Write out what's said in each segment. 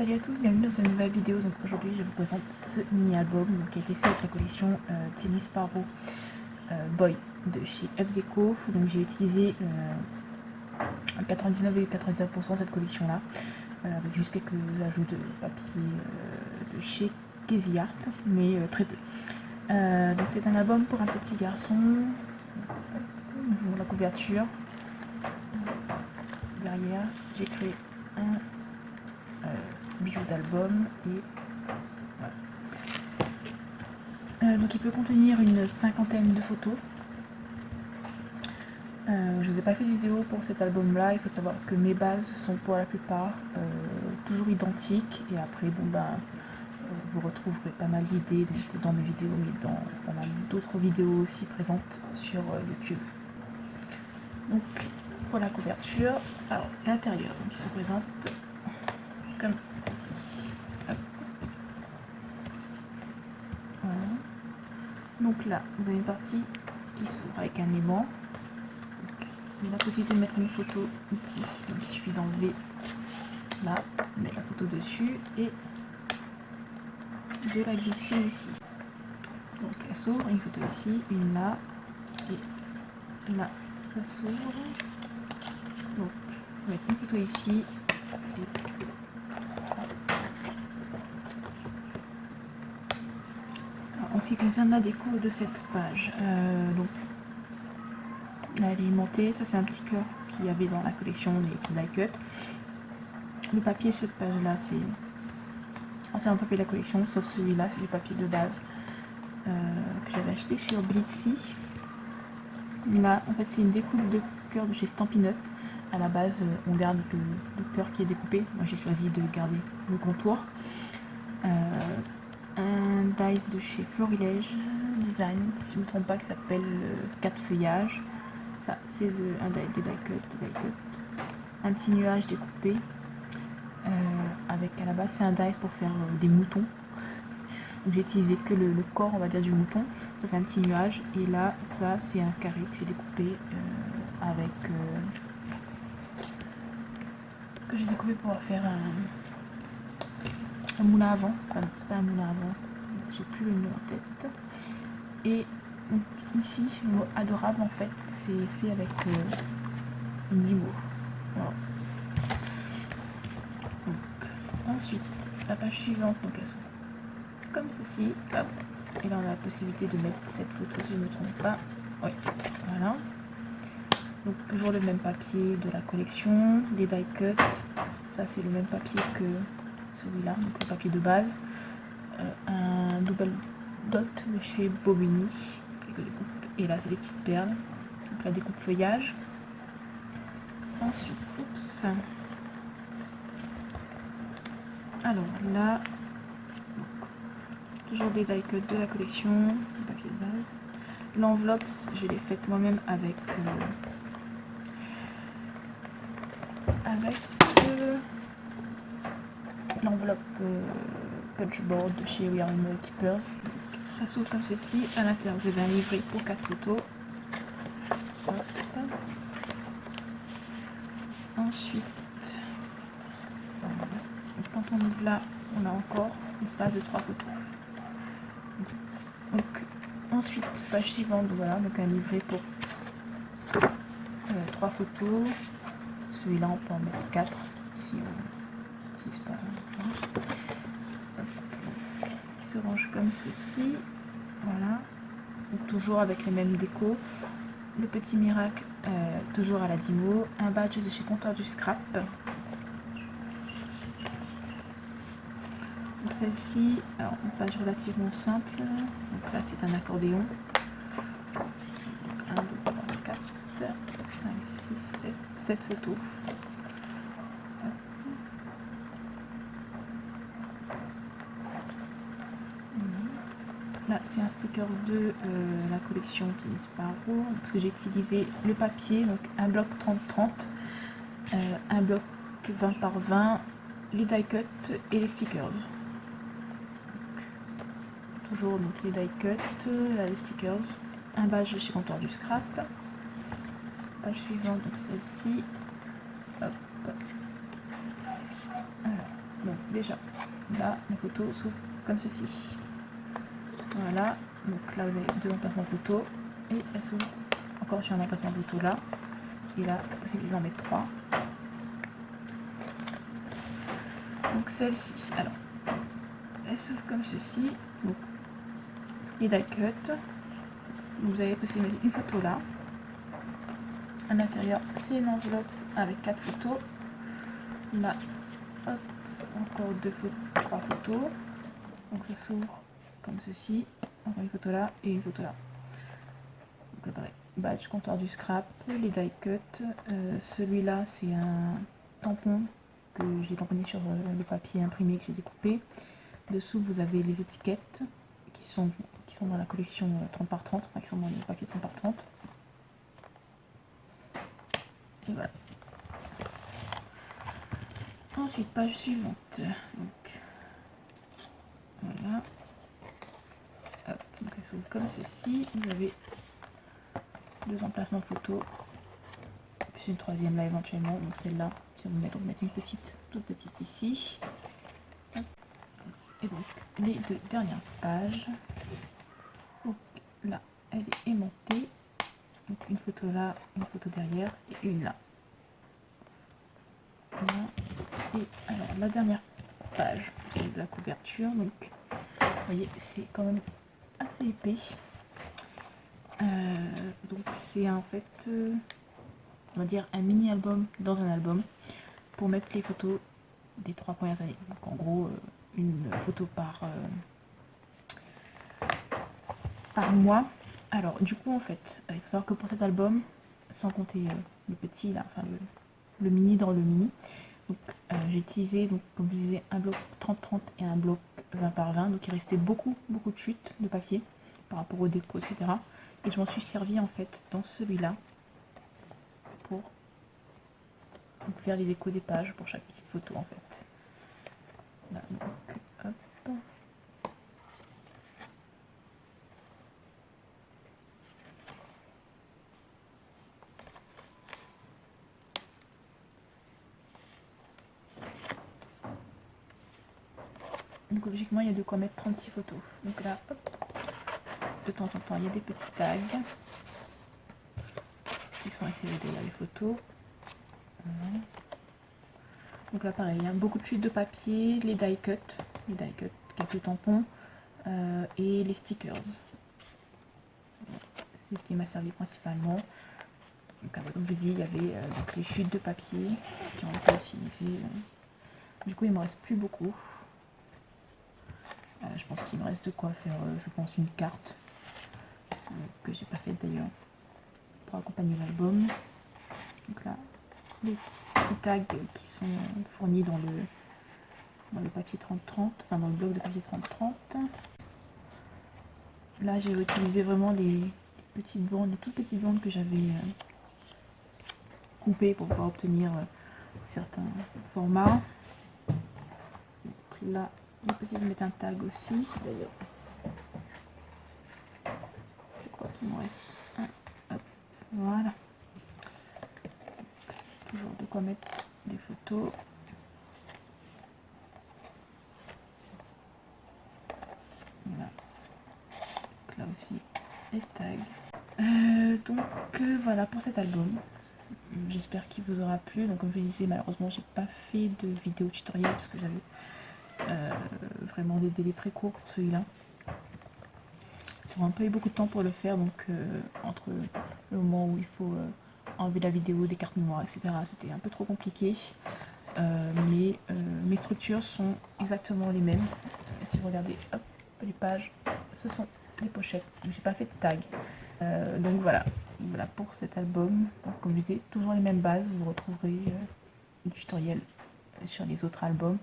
Salut à tous, bienvenue dans cette nouvelle vidéo. Donc aujourd'hui je vous présente ce mini-album qui a été fait avec la collection Tennis Sparrow Boy de chez F Deco. Donc j'ai utilisé 99,99% cette collection là, avec juste quelques ajouts de papier de chez Casey Art, mais très peu. Donc c'est un album pour un petit garçon. Je vous montre la couverture. Derrière j'ai créé un bijou d'album et voilà. Donc il peut contenir une cinquantaine de photos. Je ne vous ai pas fait de vidéo pour cet album là. Il faut savoir que mes bases sont pour la plupart toujours identiques, et après vous retrouverez pas mal d'idées dans mes vidéos, mais dans pas mal d'autres vidéos aussi présentes sur YouTube. Donc pour la couverture, alors l'intérieur qui se présente comme ceci. Hop. Voilà. Donc là vous avez une partie qui s'ouvre avec un aimant. Il y a la possibilité de mettre une photo ici, donc il suffit d'enlever là, mettre la photo dessus et de la glisser ici. Donc elle s'ouvre, une photo ici, une là, et là ça s'ouvre. Donc on va mettre une photo ici et alors, en ce qui concerne la déco de cette page, donc elle est aimentée, ça c'est un petit cœur qu'il y avait dans la collection des die cut. Le papier, cette page là c'est un papier de la collection, sauf celui-là, c'est du papier de base que j'avais acheté sur Blitzy. Là, en fait, c'est une découpe de cœur de chez Stampin' Up. À la base, on garde le cœur qui est découpé. Moi, j'ai choisi de garder le contour. Un dice de chez Florilège Design, si je ne me trompe pas, qui s'appelle 4 feuillages. Ça, c'est un die cut. Un petit nuage découpé. Avec à la base, c'est un dice pour faire des moutons. J'ai utilisé que le corps, on va dire, du mouton. Ça fait un petit nuage. Et là, ça, c'est un carré que j'ai découpé avec... que j'ai découpé pour faire un moulin à vent. Enfin, c'est pas un moulin à vent. J'ai plus le nom en tête. Et donc, ici, le mot adorable, en fait, c'est fait avec une dimo. Voilà. Donc, ensuite, la page suivante, donc elle s'ouvre comme ceci, hop. Et là on a la possibilité de mettre cette photo si je ne me trompe pas. Oui, voilà. Donc toujours le même papier de la collection, les die cut. Ça c'est le même papier que celui-là, donc le papier de base. Un double dot de chez Bobigny. Et là c'est les petites perles. Donc la découpe feuillage. Ensuite, oups. Alors là, toujours des die cut de la collection, le papier de base. L'enveloppe, je l'ai faite moi-même avec l'enveloppe punchboard de chez We Are Animal Keepers. Ça s'ouvre comme ceci. À l'intérieur, vous avez un livret pour 4 photos. Hop. Ensuite, voilà. Quand on ouvre là, on a encore l'espace de 3 photos. Donc ensuite, page suivante, voilà, donc un livret pour 3 photos. Celui-là, on peut en mettre 4 si c'est pas. Il se range comme ceci, voilà. Donc toujours avec les mêmes décos. Le petit miracle, toujours à la Dimo. Un badge de chez Comptoir du Scrap. Celle-ci, alors une page relativement simple. Donc là c'est un accordéon. 1, 2, 3, 4, 5, 6, 7 photos. Là c'est un sticker de la collection Tennis Sparrow, parce que j'ai utilisé le papier, donc un bloc 30-30, un bloc 20 par 20, les die cut et les stickers. Toujours donc les die cut, là, les stickers, un badge chez Comptoir du Scrap. Page suivante, donc celle-ci. Hop. Alors, donc déjà, là, mes photos s'ouvrent comme ceci. Voilà, donc là vous avez 2 emplacements photos et elles s'ouvrent encore sur un emplacement photo là. Et là, possibilité d'en mettre 3. Donc celle-ci, alors, elle s'ouvre comme ceci. Donc, les die cut. Vous avez possible de mettre une photo là. À l'intérieur, c'est une enveloppe avec 4 photos. Là, hop, encore 3 photos. Donc ça s'ouvre comme ceci. Encore une photo là et une photo là. Donc là pareil. Badge, comptoir du scrap, les die cut. Celui-là, c'est un tampon que j'ai tamponné sur le papier imprimé que j'ai découpé. Dessous, vous avez les étiquettes qui sont dans la collection 30 par 30, enfin, qui sont dans les papiers 30 par 30. Et voilà. Ensuite, page suivante. Donc, voilà. Hop, donc elle s'ouvre comme ceci. Vous avez 2 emplacements photos. Puis une 3e là éventuellement. Donc celle-là, si vous mettre une petite, toute petite ici. Hop. Et donc, les 2 dernières pages. Donc là, elle est aimantée. Donc une photo là, une photo derrière et une là. Voilà. Et alors la dernière page, c'est de la couverture. Donc vous voyez, c'est quand même assez épais. Donc c'est en fait, on va dire un mini album dans un album pour mettre les photos des 3 premières années. Donc en gros, une photo par mois. Alors du coup en fait, il faut savoir que pour cet album, sans compter le petit là, enfin le mini dans le mini, donc j'ai utilisé, donc comme je disais, un bloc 30-30 et un bloc 20 par 20, donc il restait beaucoup de chutes de papier par rapport au déco, etc. Et je m'en suis servi en fait dans celui-là pour faire les décos des pages pour chaque petite photo en fait. Là, donc, hop. Donc logiquement il y a de quoi mettre 36 photos. Donc là, hop, de temps en temps il y a des petits tags qui sont insérés derrière les photos. Voilà. Donc là pareil, il y a beaucoup de chutes de papier, les die cut, quelques tampons et les stickers. C'est ce qui m'a servi principalement. Donc, comme je dis, il y avait donc les chutes de papier qui ont été utilisées. Du coup il ne me reste plus beaucoup. Je pense qu'il me reste de quoi faire, je pense, une carte que j'ai pas faite d'ailleurs pour accompagner l'album. Donc là, les petits tags qui sont fournis dans le papier 30-30, enfin dans le bloc de papier 30-30. Là, j'ai utilisé vraiment les petites bandes, les toutes petites bandes que j'avais coupées pour pouvoir obtenir certains formats. Donc là, il est possible de mettre un tag aussi, d'ailleurs. Je crois qu'il me reste un. Hop, voilà. Toujours de quoi mettre des photos. Voilà. Donc là aussi, les tags. Voilà pour cet album. J'espère qu'il vous aura plu. Donc comme je disais, malheureusement j'ai pas fait de vidéo tutoriel parce que j'avais vraiment des délais très courts pour celui-là. J'ai un peu eu beaucoup de temps pour le faire, donc entre le moment où il faut enlever la vidéo, des cartes mémoire, etc. C'était un peu trop compliqué. Mais mes structures sont exactement les mêmes. Si vous regardez, hop, les pages, ce sont les pochettes. J'ai pas fait de tag. Donc voilà pour cet album. Donc, comme je disais, toujours les mêmes bases. Vous retrouverez le tutoriel sur les autres albums.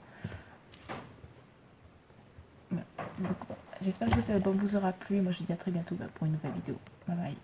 Voilà. Donc, j'espère que cet album vous aura plu. Moi je vous dis à très bientôt pour une nouvelle vidéo. Bye bye.